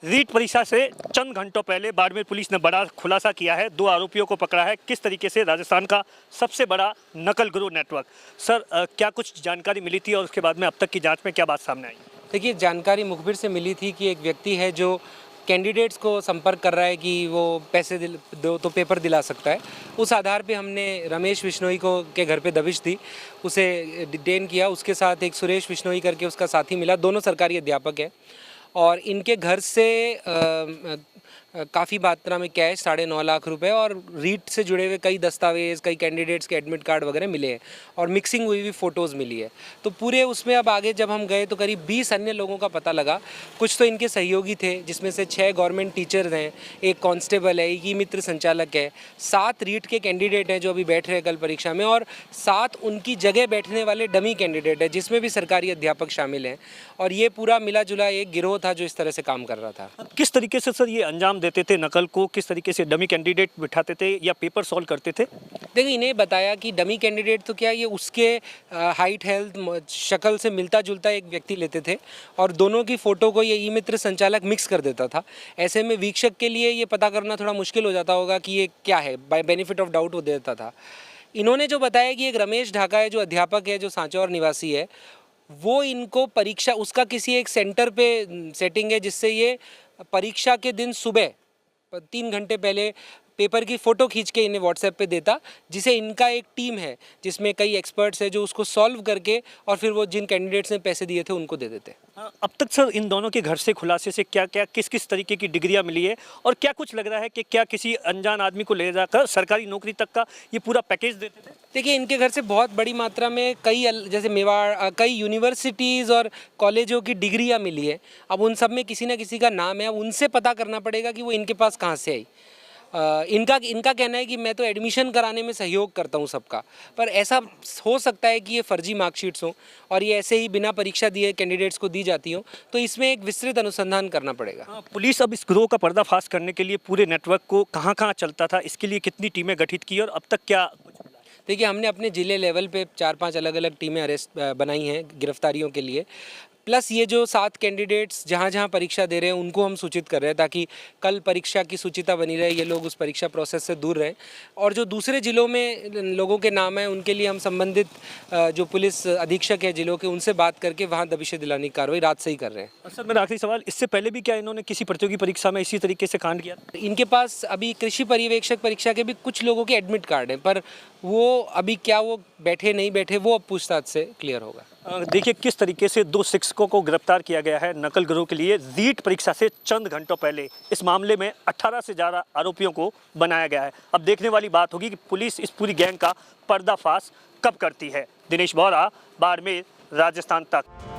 रीट परीक्षा से चंद घंटों पहले बाड़मेर पुलिस ने बड़ा खुलासा किया है। 2 आरोपियों को पकड़ा है। किस तरीके से राजस्थान का सबसे बड़ा नकल गिरोह नेटवर्क। सर, क्या कुछ जानकारी मिली थी और उसके बाद में अब तक की जांच में क्या बात सामने आई? देखिए, जानकारी मुखबिर से मिली थी कि एक व्यक्ति है जो कैंडिडेट्स को संपर्क कर रहा है कि वो पैसे दो तो पेपर दिला सकता है। उस आधार पे हमने रमेश बिश्नोई को के घर पे दबिश दी, उसे डिटेन किया। उसके साथ एक सुरेश बिश्नोई करके उसका साथी मिला, दोनों सरकारी अध्यापक हैं। और इनके घर से काफ़ी मात्रा में कैश 9.5 लाख रुपए और रीट से जुड़े हुए कई दस्तावेज़, कई कैंडिडेट्स के एडमिट कार्ड वगैरह मिले हैं और मिक्सिंग हुई हुई फ़ोटोज़ मिली है। तो पूरे उसमें अब आगे जब हम गए तो करीब 20 अन्य लोगों का पता लगा। कुछ तो इनके सहयोगी थे, जिसमें से 6 गवर्नमेंट टीचर्स हैं, एक कांस्टेबल है, एक ई मित्र संचालक है, 7 रीट के कैंडिडेट हैं जो अभी बैठ रहे हैं कल परीक्षा में, और 7 उनकी जगह बैठने वाले डमी कैंडिडेट हैं, जिसमें भी सरकारी अध्यापक शामिल हैं। और ये पूरा मिला जुला एक गिरोह था जो इस तरह से काम कर रहा था। किस तरीके से सर ये अंजाम देते थे नकल को? किस तरीके से डमी कैंडिडेट बिठाते थे या पेपर सॉल्व करते थे? देखिए, इन्हें बताया कि डमी कैंडिडेट तो क्या, ये उसके हाइट, हेल्थ, शक्ल से मिलता जुलता एक व्यक्ति लेते थे और दोनों की फ़ोटो को ये ई मित्र संचालक मिक्स कर देता था। ऐसे में वीक्षक के लिए ये पता करना थोड़ा मुश्किल हो जाता होगा कि ये क्या है, बाय बेनिफिट ऑफ डाउट वो देता था। इन्होंने जो बताया कि एक रमेश ढाका है जो अध्यापक है, जो सांचौर निवासी है, वो इनको परीक्षा, उसका किसी एक सेंटर पे सेटिंग है जिससे ये परीक्षा के दिन सुबह 3 घंटे पहले पेपर की फ़ोटो खींच के इन्हें व्हाट्सएप पे देता, जिसे इनका एक टीम है जिसमें कई एक्सपर्ट्स हैं जो उसको सॉल्व करके और फिर वो जिन कैंडिडेट्स ने पैसे दिए थे उनको दे देते। अब तक सर इन दोनों के घर से खुलासे से क्या क्या किस किस तरीके की डिग्रियां मिली है और क्या कुछ लग रहा है कि क्या किसी अनजान आदमी को ले जाकर सरकारी नौकरी तक का ये पूरा पैकेज देते थे? देखिए, इनके घर से बहुत बड़ी मात्रा में जैसे मेवाड़, कई यूनिवर्सिटीज़ और कॉलेजों की डिग्रियां मिली है। अब उन सब में किसी ना किसी का नाम है, अब उनसे पता करना पड़ेगा कि वो इनके पास कहाँ से आई। इनका कहना है कि मैं तो एडमिशन कराने में सहयोग करता हूं सबका, पर ऐसा हो सकता है कि ये फर्जी मार्कशीट्स हों और ये ऐसे ही बिना परीक्षा दिए कैंडिडेट्स को दी जाती हों, तो इसमें एक विस्तृत अनुसंधान करना पड़ेगा। पुलिस अब इस गिरोह का पर्दाफाश करने के लिए पूरे नेटवर्क को कहाँ कहाँ चलता था, इसके लिए कितनी टीमें गठित की और अब तक क्या कुछ मिला? देखिए, हमने अपने ज़िले लेवल पे 4-5 अलग-अलग टीमें बनाई हैं गिरफ्तारियों के लिए, प्लस ये जो 7 कैंडिडेट्स जहाँ जहाँ परीक्षा दे रहे हैं उनको हम सूचित कर रहे हैं ताकि कल परीक्षा की शुचिता बनी रहे, ये लोग उस परीक्षा प्रोसेस से दूर रहें। और जो दूसरे ज़िलों में लोगों के नाम हैं उनके लिए हम संबंधित जो पुलिस अधीक्षक है ज़िलों के, उनसे बात करके वहाँ दबिशें दिलाने की कार्रवाई रात से ही कर रहे हैं। सर, मेरा आखिरी सवाल, इससे पहले भी क्या इन्होंने किसी प्रतियोगी परीक्षा में इसी तरीके से कांड किया? इनके पास अभी कृषि पर्यवेक्षक परीक्षा के भी कुछ लोगों के एडमिट कार्ड हैं, पर वो अभी क्या वो बैठे नहीं बैठे वो अब पूछताछ से क्लियर होगा। देखिए किस तरीके से 2 शिक्षकों को गिरफ्तार किया गया है नकल गिरोह के लिए। रीट परीक्षा से चंद घंटों पहले इस मामले में 18 से ज़्यादा आरोपियों को बनाया गया है। अब देखने वाली बात होगी कि पुलिस इस पूरी गैंग का पर्दाफाश कब करती है। दिनेश बोहरा, बाड़मेर, राजस्थान तक।